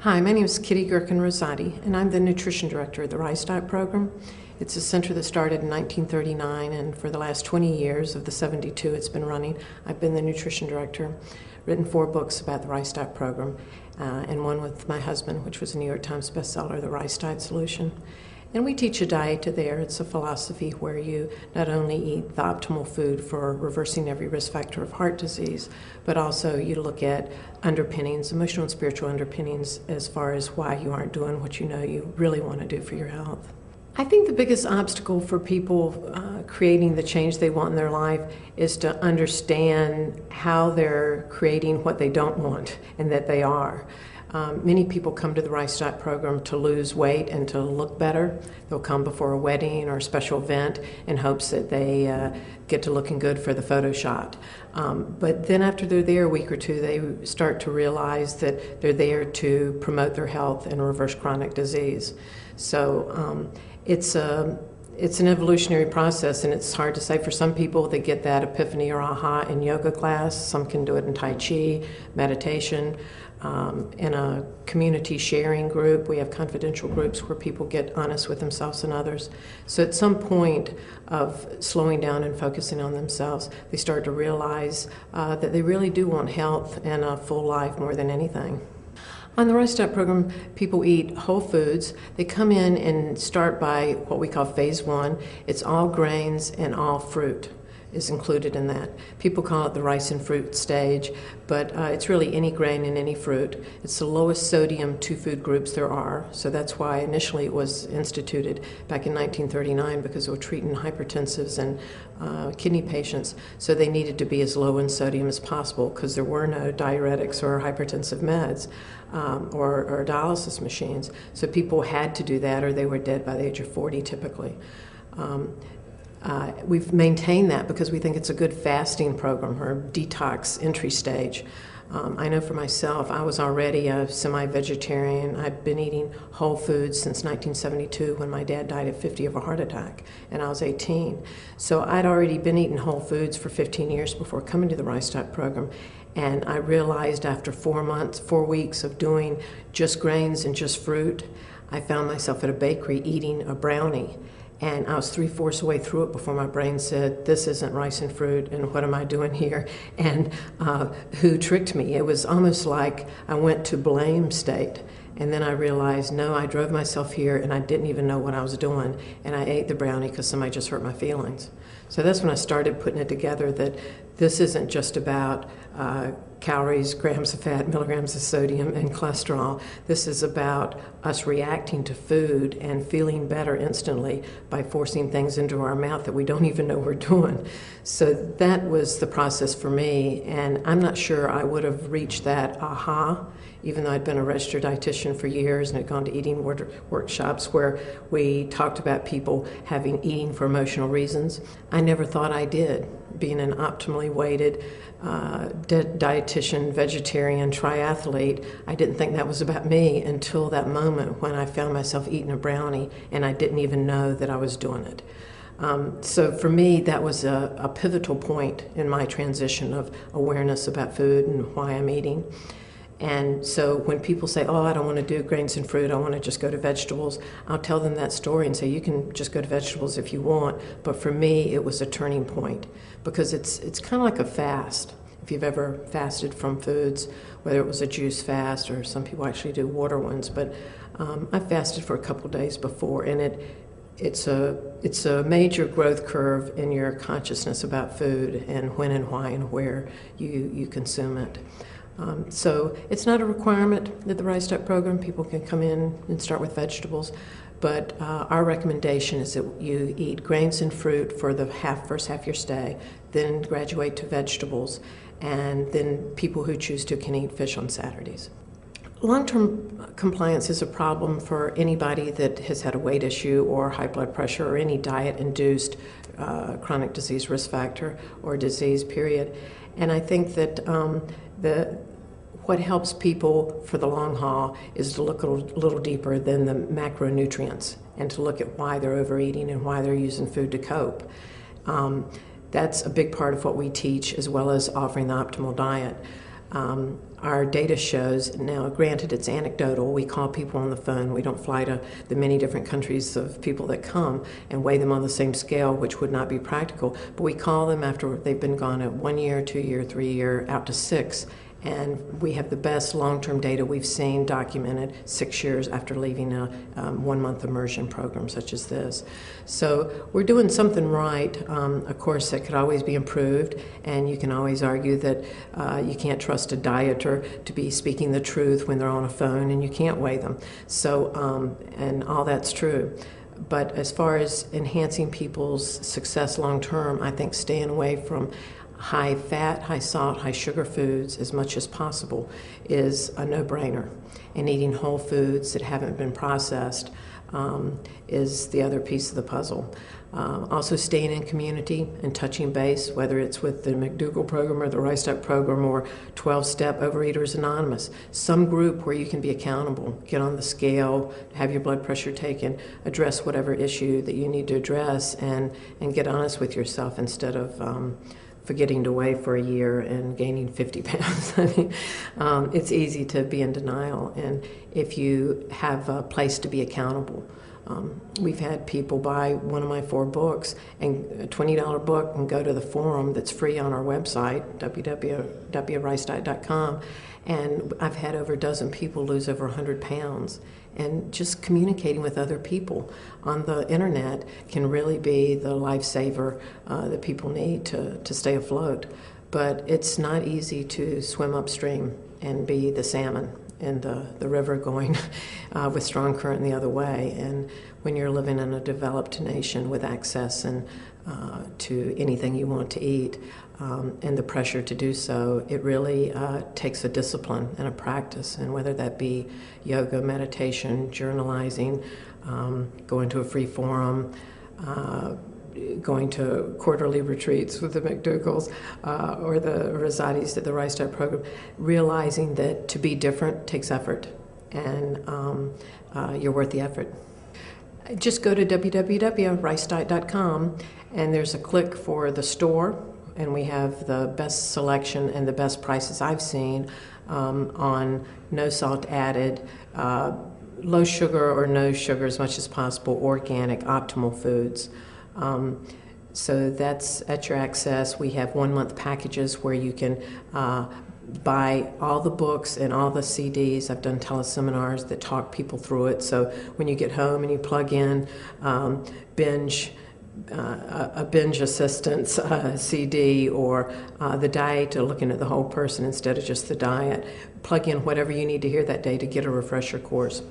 Hi, my name is Kitty Rosati, and I'm the Nutrition Director of the Rice Diet Program. It's a center that started in 1939, and for the last 20 years of the 72 it's been running, I've been the Nutrition Director, written 4 books about the Rice Diet Program, and one with my husband, which was a New York Times bestseller, The Rice Diet Solution. And we teach a diet there. It's a philosophy where you not only eat the optimal food for reversing every risk factor of heart disease, but also you look at underpinnings, emotional and spiritual underpinnings, as far as why you aren't doing what you know you really want to do for your health. I think the biggest obstacle for people creating the change they want in their life is to understand how they're creating what they don't want and that they are. Many people come to the Rice Diet Program to lose weight and to look better. They'll come before a wedding or a special event in hopes that they get to looking good for the photo shot. But then after they're there a week or two, they start to realize that they're there to promote their health and reverse chronic disease. So it's an evolutionary process, and it's hard to say. For some people, they get that epiphany or aha in yoga class. Some can do it in Tai Chi, meditation, in a community sharing group. We have confidential groups where people get honest with themselves and others. So at some point of slowing down and focusing on themselves, they start to realize that they really do want health and a full life more than anything. On the Rice Diet Program, people eat whole foods. They come in and start by what we call phase 1. It's all grains and all fruit is included in that. People call it the rice and fruit stage, but it's really any grain and any fruit. It's the lowest sodium 2 food groups there are, so that's why initially it was instituted back in 1939, because they were treating hypertensives and kidney patients, so they needed to be as low in sodium as possible because there were no diuretics or hypertensive meds or dialysis machines. So people had to do that or they were dead by the age of 40 typically. We've maintained that because we think it's a good fasting program or detox entry stage. I know for myself, I was already a semi-vegetarian. I'd been eating whole foods since 1972 when my dad died at 50 of a heart attack, and I was 18. So I'd already been eating whole foods for 15 years before coming to the Rice Diet Program, and I realized after 4 weeks of doing just grains and just fruit, I found myself at a bakery eating a brownie. And I was 3/4 away through it before my brain said, this isn't rice and fruit, and what am I doing here? And who tricked me? It was almost like I went to blame state. And then I realized, no, I drove myself here and I didn't even know what I was doing. And I ate the brownie because somebody just hurt my feelings. So that's when I started putting it together that this isn't just about calories, grams of fat, milligrams of sodium, and cholesterol. This is about us reacting to food and feeling better instantly by forcing things into our mouth that we don't even know we're doing. So that was the process for me, and I'm not sure I would have reached that aha, even though I'd been a registered dietitian for years and had gone to eating workshops where we talked about people having eating for emotional reasons. I never thought I did. Being an optimally weighted dietitian, vegetarian, triathlete, I didn't think that was about me until that moment when I found myself eating a brownie and I didn't even know that I was doing it. So for me, that was a pivotal point in my transition of awareness about food and why I'm eating. And so when people say, oh, I don't want to do grains and fruit, I want to just go to vegetables, I'll tell them that story and say, you can just go to vegetables if you want. But for me, it was a turning point because it's kind of like a fast. If you've ever fasted from foods, whether it was a juice fast or some people actually do water ones, but I fasted for a couple days before, and it's a major growth curve in your consciousness about food and when and why and where you consume it. So it's not a requirement that the Rice Diet Program, people can come in and start with vegetables, but our recommendation is that you eat grains and fruit for the first half of your stay, then graduate to vegetables, and then people who choose to can eat fish on Saturdays. Long-term compliance is a problem for anybody that has had a weight issue or high blood pressure or any diet-induced chronic disease risk factor or disease, period. And I think that what helps people for the long haul is to look a little deeper than the macronutrients and to look at why they're overeating and why they're using food to cope. That's a big part of what we teach, as well as offering the optimal diet. Our data shows, now granted it's anecdotal, we call people on the phone, we don't fly to the many different countries of people that come and weigh them on the same scale, which would not be practical, but we call them after they've been gone at 1 year, 2 year, 3 year, out to 6. And we have the best long-term data we've seen documented 6 years after leaving a 1-month immersion program such as this. So we're doing something right. Of course, that could always be improved, and you can always argue that you can't trust a dieter to be speaking the truth when they're on a phone and you can't weigh them. So, and all that's true. But as far as enhancing people's success long-term, I think staying away from high fat, high salt, high sugar foods as much as possible is a no-brainer. And eating whole foods that haven't been processed is the other piece of the puzzle. Also staying in community and touching base, whether it's with the McDougall program or the Rice Diet program or 12-Step Overeaters Anonymous. Some group where you can be accountable, get on the scale, have your blood pressure taken, address whatever issue that you need to address, and get honest with yourself instead of forgetting to weigh for a year and gaining 50 pounds. I mean, it's easy to be in denial, and if you have a place to be accountable. We've had people buy one of my 4 books, and a $20 book, and go to the forum that's free on our website, www.ricediet.com, and I've had over a dozen people lose over 100 pounds. And just communicating with other people on the internet can really be the lifesaver that people need to stay afloat. But it's not easy to swim upstream and be the salmon in the river going with strong current the other way. And when you're living in a developed nation with access and to anything you want to eat, and the pressure to do so, it really takes a discipline and a practice, and whether that be yoga, meditation, journalizing, going to a free forum, going to quarterly retreats with the McDougalls or the Rosatis at the Rice Diet program, realizing that to be different takes effort, and you're worth the effort. Just go to www.ricediet.com, and there's a click for the store, and we have the best selection and the best prices I've seen on no salt added, low sugar or no sugar as much as possible, organic, optimal foods. So that's at your access. We have 1-month packages where you can buy all the books and all the CDs. I've done teleseminars that talk people through it. So when you get home and you plug in a binge assistance CD or the diet, or looking at the whole person instead of just the diet, plug in whatever you need to hear that day to get a refresher course.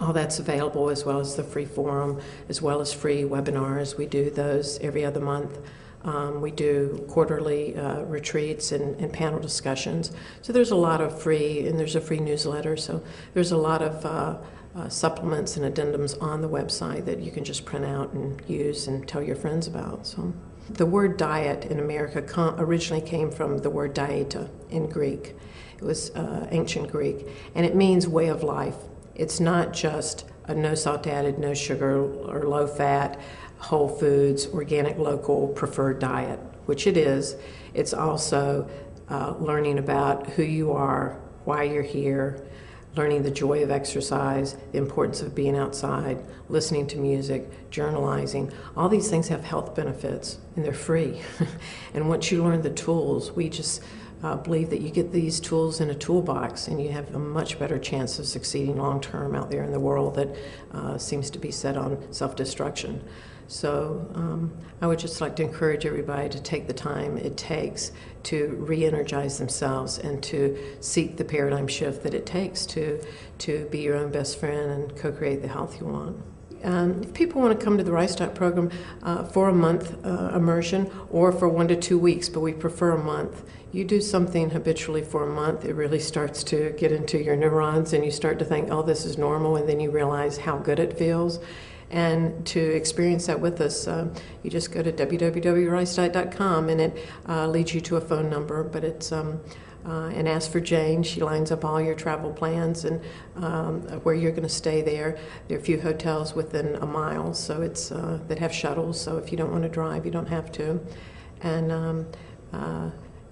All that's available, as well as the free forum, as well as free webinars. We do those every other month. We do quarterly retreats and panel discussions. So there's a lot of free, and there's a free newsletter. So there's a lot of supplements and addendums on the website that you can just print out and use and tell your friends about. So the word diet in America originally came from the word dieta in Greek. It was ancient Greek, and it means way of life. It's not just a no salt added, no sugar, or low fat, whole foods, organic, local, preferred diet, which it is. It's also learning about who you are, why you're here, learning the joy of exercise, the importance of being outside, listening to music, journalizing. All these things have health benefits, and they're free. And once you learn the tools, we just believe that you get these tools in a toolbox, and you have a much better chance of succeeding long-term out there in the world that seems to be set on self-destruction. So I would just like to encourage everybody to take the time it takes to re-energize themselves and to seek the paradigm shift that it takes to be your own best friend and co-create the health you want. If people want to come to the Rice Diet program for a month immersion or for 1 to 2 weeks, but we prefer a month, you do something habitually for a month, it really starts to get into your neurons, and you start to think, oh, this is normal, and then you realize how good it feels. And to experience that with us, you just go to www.ricediet.com, and it leads you to a phone number, but it's and ask for Jane. She lines up all your travel plans and where you're going to stay there. There are a few hotels within a mile, so it's that have shuttles, so if you don't want to drive, you don't have to. And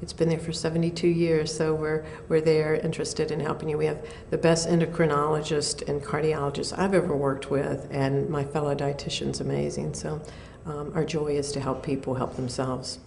It's been there for 72 years, so we're there, interested in helping you. We have the best endocrinologist and cardiologist I've ever worked with, and my fellow dietitian's amazing. So our joy is to help people help themselves.